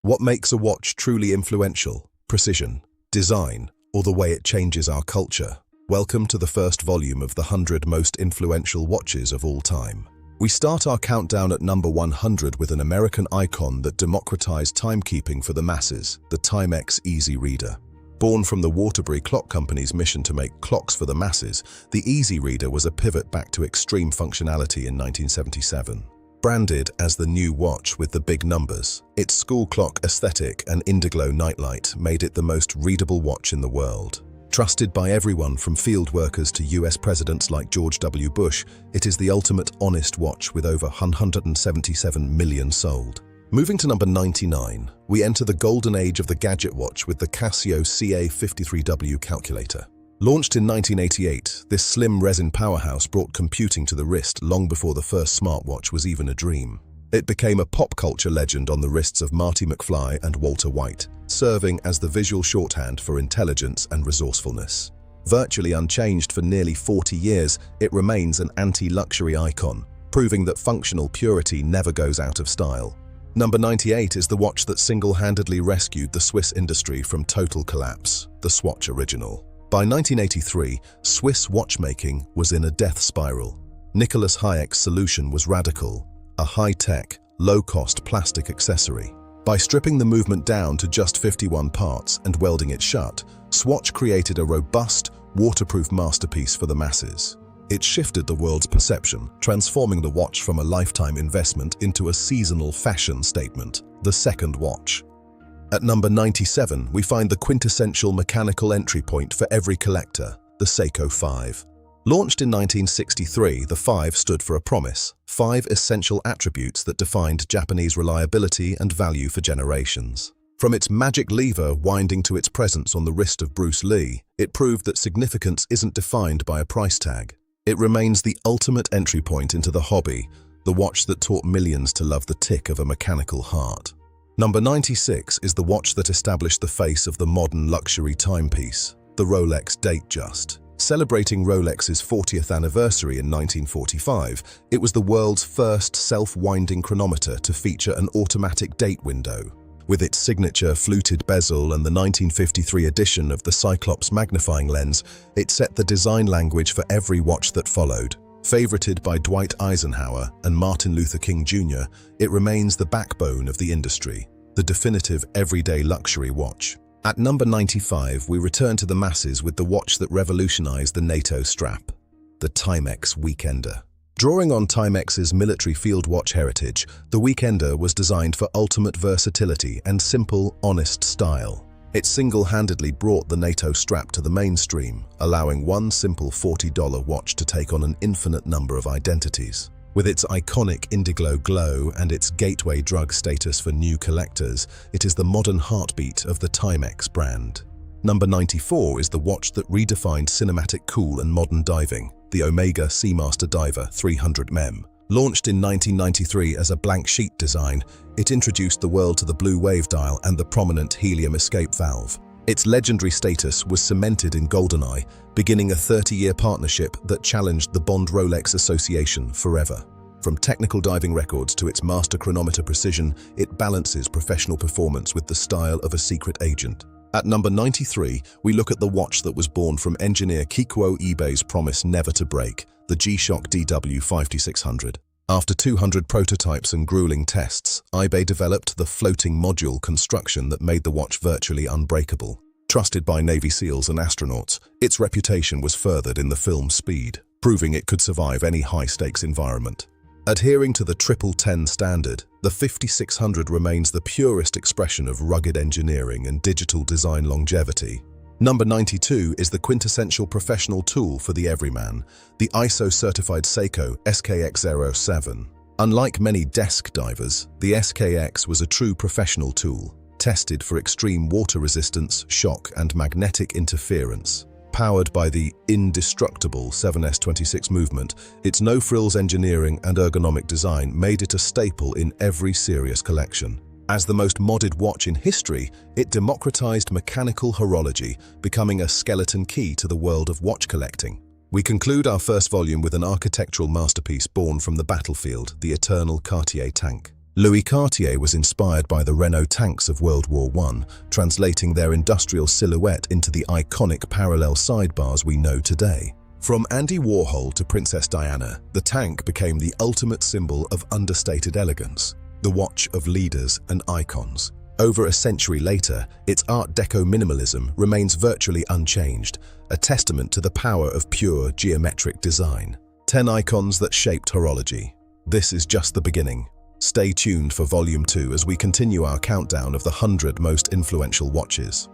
What makes a watch truly influential? Precision, design, or the way it changes our culture? Welcome to the first volume of the 100 most influential watches of all time. We start our countdown at number 100 with an American icon that democratized timekeeping for the masses, the Timex Easy Reader. Born from the Waterbury Clock Company's mission to make clocks for the masses, the Easy Reader was a pivot back to extreme functionality in 1977. Branded as the new watch with the big numbers, its school clock aesthetic and indiglo nightlight made it the most readable watch in the world. Trusted by everyone from field workers to US presidents like George W. Bush, it is the ultimate honest watch with over 177 million sold. Moving to number 99, we enter the golden age of the gadget watch with the Casio CA53W calculator. Launched in 1988, this slim resin powerhouse brought computing to the wrist long before the first smartwatch was even a dream. It became a pop culture legend on the wrists of Marty McFly and Walter White, serving as the visual shorthand for intelligence and resourcefulness. Virtually unchanged for nearly 40 years, it remains an anti-luxury icon, proving that functional purity never goes out of style. Number 98 is the watch that single-handedly rescued the Swiss industry from total collapse, the Swatch Original. By 1983, Swiss watchmaking was in a death spiral. Nicholas Hayek's solution was radical, a high-tech, low-cost plastic accessory. By stripping the movement down to just 51 parts and welding it shut, Swatch created a robust, waterproof masterpiece for the masses. It shifted the world's perception, transforming the watch from a lifetime investment into a seasonal fashion statement, the second watch. At number 97, we find the quintessential mechanical entry point for every collector, the Seiko 5. Launched in 1963, the 5 stood for a promise, 5 essential attributes that defined Japanese reliability and value for generations. From its magic lever winding to its presence on the wrist of Bruce Lee, it proved that significance isn't defined by a price tag. It remains the ultimate entry point into the hobby, the watch that taught millions to love the tick of a mechanical heart. Number 96 is the watch that established the face of the modern luxury timepiece, the Rolex Datejust. Celebrating Rolex's 40th anniversary in 1945, it was the world's first self-winding chronometer to feature an automatic date window. With its signature fluted bezel and the 1953 edition of the Cyclops magnifying lens, it set the design language for every watch that followed. Favorited by Dwight Eisenhower and Martin Luther King Jr., it remains the backbone of the industry, the definitive everyday luxury watch. At number 95, we return to the masses with the watch that revolutionized the NATO strap, the Timex Weekender. Drawing on Timex's military field watch heritage, the Weekender was designed for ultimate versatility and simple, honest style. It single-handedly brought the NATO strap to the mainstream, allowing one simple $40 watch to take on an infinite number of identities. With its iconic indiglo glow and its gateway drug status for new collectors, it is the modern heartbeat of the Timex brand. Number 94 is the watch that redefined cinematic cool and modern diving, the Omega Seamaster Diver 300 mem. Launched in 1993 as a blank sheet design, it introduced the world to the blue wave dial and the prominent helium escape valve. Its legendary status was cemented in GoldenEye, beginning a 30-year partnership that challenged the Bond-Rolex association forever. From technical diving records to its master chronometer precision, it balances professional performance with the style of a secret agent. At number 93, we look at the watch that was born from engineer Kikuo Ibei's promise never to break, the G-Shock DW 5600. After 200 prototypes and grueling tests, Ibei developed the floating module construction that made the watch virtually unbreakable. Trusted by Navy SEALs and astronauts, its reputation was furthered in the film Speed, proving it could survive any high-stakes environment. Adhering to the 1010 standard, the 5600 remains the purest expression of rugged engineering and digital design longevity. Number 92 is the quintessential professional tool for the everyman, the ISO-certified Seiko SKX07. Unlike many desk divers, the SKX was a true professional tool, tested for extreme water resistance, shock, and magnetic interference. Powered by the indestructible 7S26 movement, its no-frills engineering and ergonomic design made it a staple in every serious collection. As the most modded watch in history, it democratized mechanical horology, becoming a skeleton key to the world of watch collecting. We conclude our first volume with an architectural masterpiece born from the battlefield, the eternal Cartier tank. Louis Cartier was inspired by the Renault tanks of World War I, translating their industrial silhouette into the iconic parallel sidebars we know today. From Andy Warhol to Princess Diana, the tank became the ultimate symbol of understated elegance, the watch of leaders and icons. Over a century later, its Art Deco minimalism remains virtually unchanged, a testament to the power of pure geometric design. 10 icons that shaped horology. This is just the beginning. Stay tuned for Volume 2 as we continue our countdown of the 100 most influential watches.